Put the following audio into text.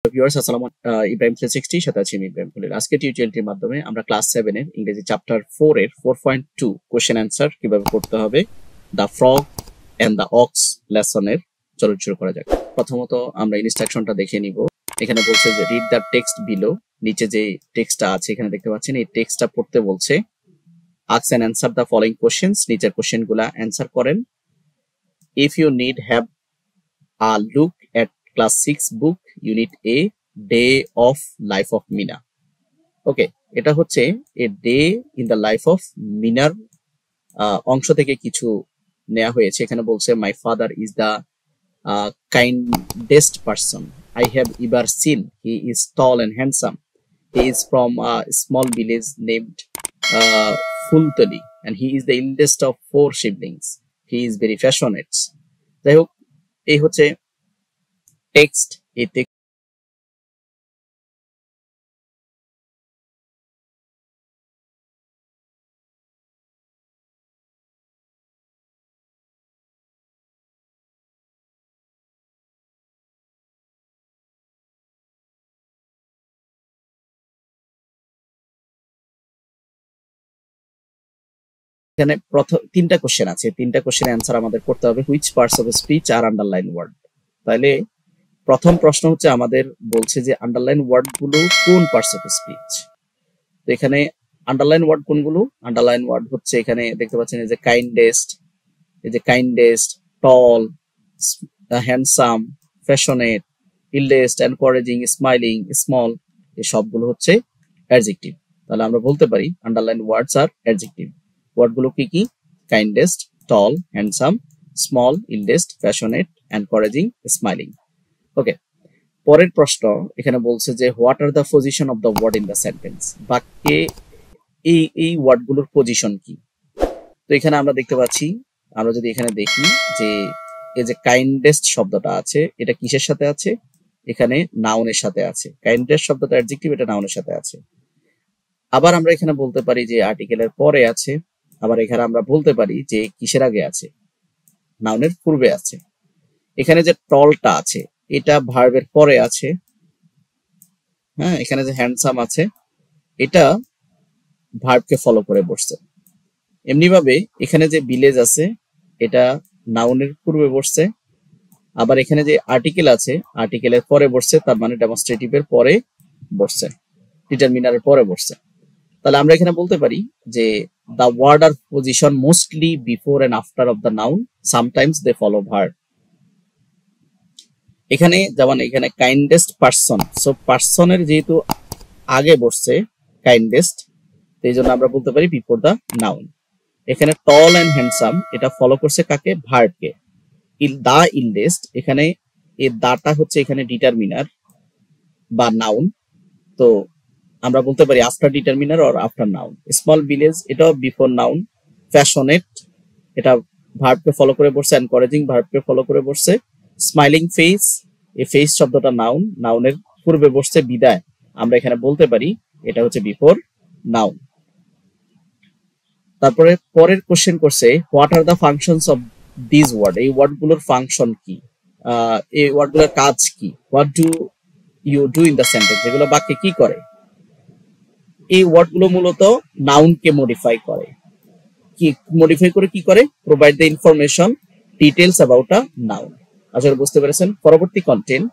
Viewers আসসালামু ইব্রাহিম 360 সাথে আছি আমি ইব্রাহিম ফুলের। আজকে টিউটোরিয়ালটির মাধ্যমে আমরা ক্লাস 7 এর ইংরেজি চ্যাপ্টার 4 এর 4.2 কোশ্চেন অ্যানসার কিভাবে করতে হবে দা ফ্রগ এন্ড দা অক্স লেসনের চলো শুরু করা যাক। প্রথমত আমরা ইনস্ট্রাকশনটা দেখে নিব। এখানে বলছে যে রিড দা টেক্সট বিলো, নিচে যে টেক্সটটা আছে এখানে দেখতে পাচ্ছেন, এই টেক্সটটা পড়তে বলছে। Ask and answer the following questions, নিচের কোশ্চেনগুলো অ্যানসার করেন। If you need have a look at class 6 book unit a day of life of Meena. Okay, এটা হচ্ছে a day in the life of মিনার অংশ থেকে কিছু নেওয়া হয়েছে। এখানে বলছে my father is the kindest person I have ever seen, he is tall and handsome, he is from a small village named Fultali and he is the eldest of 4 siblings, he is very passionate. যাই হোক, এই হচ্ছে text. এই এখানে প্রথম 3টা question আছে, 3টা কোশ্চেনের অ্যান্সার আমাদের করতে হবে। Which parts of speech are underline word. তাহলে প্রথম প্রশ্ন হচ্ছে আমাদের বলছে যে আন্ডারলাইন ওয়ার্ড গুলো কোন পার্টস অফ স্পিচ। তো এখানে আন্ডারলাইন ওয়ার্ড কোনগুলো? আন্ডারলাইন ওয়ার্ড হচ্ছে এখানে দেখতে পাচ্ছেন এই যে kindest, tall, handsome, passionate, eldest, encouraging, smiling, small, এই সবগুলো হচ্ছে অ্যাডজেক্টিভ। তাহলে আমরা বলতে পারি আন্ডারলাইন ওয়ার্ডস আর অ্যাডজেক্টিভ। ওয়ার্ডগুলো কি কি? Kindest, tall, handsome, small, eldest, passionate, encouraging, smiling. Okay, পরের প্রশ্ন এখানে বলছে যে what are the position of the word in the sentence. বাক্যে এই ওয়ার্ডগুলোর পজিশন কি? তো এখানে আমরা দেখতে পাচ্ছি, আমরা যদি এখানে দেখি যে এই যে কাইন্ডেস্ট শব্দটা আছে, এটা কিসের সাথে আছে? এখানে নাউনের সাথে আছে। কাইন্ডেস্ট শব্দটা অ্যাডজেক্টিভ, এটা নাউনের সাথে আছে। আবার আমরা এখানে বলতে পারি যে আর্টিকেলের পরে আছে। আবার এখানে আমরা বলতে পারি যে কিসের আগে আছে? নাউনের পূর্বে আছে। এখানে যে টলটা আছে এটা ভার্বের পরে আছে। হ্যাঁ, এখানে যে হ্যান্ডসাম আছে এটা ভার্বকে ফলো করে বসছে। এমনি ভাবে এখানে যে ভিলেজ আছে এটা নাউনের পূর্বে বসছে। আবার এখানে যে আর্টিকেল আছে আর্টিকেলের পরে বসছে, তার মানে ডেমনস্ট্রেটিভের পরে বসছে, ডিটারমিনারের পরে বসছে। তাহলে আমরা এখানে বলতে পারি যে the word are position mostly before and after of the noun, sometimes they follow verb। এখানে যেমন এখানে কাইন্ডেস্ট পারসন, সো পারসনের যেহেতু আগে বসছে কাইন্ডেস্ট, এই জন্য আমরা বলতে পারি বিফোর দ্য নাউন। এখানে টল অ্যান্ড হ্যান্ডসাম এটা ফলো করছে কাকে? ভার্বকে। দা ইলডেস্ট, এখানে এই দাটা হচ্ছে এখানে ডিটারমিনার বা নাউন, তো আমরা বলতে পারি after determiner or after noun. Small village এটাও বিফোর নাউন। প্যাশনেট এটা ভার্বকে ফলো করে বসছে, এনকারেজিং ভার্বকে ফলো করে বসছে। স্মাইলিং ফেস, এই ফেস শব্দটা নাউন, নাউনের পূর্বে বসছে বিদায়, আমরা এখানে বলতে পারি এটা হচ্ছে বিফোর নাউন। তারপরে পরের কোশ্চেন করছে what are the functions of this word. এই ওয়ার্ডগুলোর ফাংশন কি? এই ওয়ার্ডগুলোর কাজ কি? What do you do in the sentence, এগুলো বাক্যে কি করে? এই ওয়ার্ডগুলো মূলত নাউনকে মডিফাই করে। কি মডিফাই করে? কি করে? Provide the information details about a noun. আসলে বুঝতে পেরেছেন? পরবর্তী কন্টেন্ট